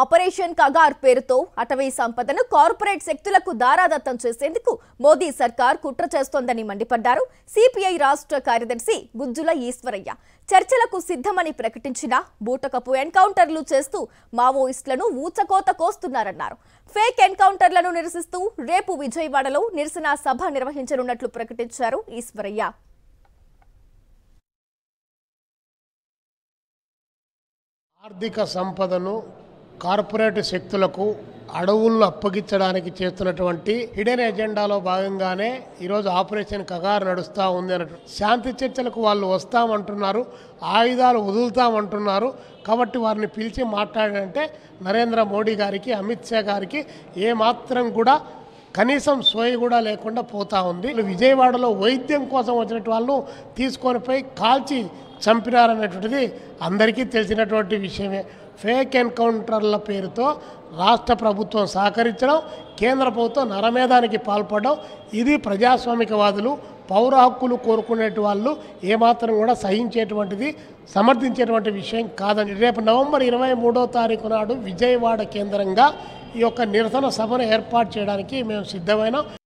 Operation Kagar పేరుతో అటవీ సంపదను కార్పొరేట్ శక్తులకు దారాదత్తం చేసేందుకు మోదీ సర్కార్ కుట్ర చేస్తోందని మండిపడ్డారు సిపిఐ రాష్ట్ర కార్యదర్శి గుజ్జుల ఈశ్వరయ్య. చర్చలకు సిద్ధమని ప్రకటించిన బూటకపు ఎన్కౌంటర్లు చేస్తూ మావోయిస్టులను ఊచకోత కోస్తున్నారన్నారు. ఫేక్ ఎన్కౌంటర్లను నిరసిస్తూ రేపు విజయవాడలో నిరసన సభ నిర్వహించనున్నట్లు ప్రకటించారు ఈశ్వరయ్య. ఆర్థిక సంపదను కార్పొరేట్ శక్తులకు అడవులను అప్పగించడానికి చేస్తున్నటువంటి హిడెన్ ఎజెండాలో భాగంగానే ఈరోజు ఆపరేషన్ కగార్ నడుస్తూ ఉంది అన్నట్టు. శాంతి చర్చలకు వాళ్ళు వస్తామంటున్నారు, ఆయుధాలు వదులుతామంటున్నారు. కాబట్టి వారిని పిలిచి మాట్లాడాలంటే నరేంద్ర మోడీ గారికి, అమిత్ షా గారికి ఏమాత్రం కూడా కనీసం సోయి కూడా లేకుండా పోతా ఉంది. విజయవాడలో వైద్యం కోసం వచ్చినట్టు వాళ్ళు తీసుకొని పోయి కాల్చి చంపినారనేటువంటిది అందరికీ తెలిసినటువంటి విషయమే. ఫేక్ ఎన్కౌంటర్ల పేరుతో రాష్ట్ర ప్రభుత్వం సహకరించడం, కేంద్ర ప్రభుత్వం నరమేధానికి పాల్పడడం, ఇది ప్రజాస్వామికవాదులు, పౌర హక్కులు కోరుకునే వాళ్ళు ఏమాత్రం కూడా సహించేటువంటిది, సమర్థించేటువంటి విషయం కాదని రేపు నవంబర్ 23వ తారీఖు నాడు విజయవాడ కేంద్రంగా ఈ యొక్క నిరసన సభను ఏర్పాటు చేయడానికి మేము సిద్ధమైన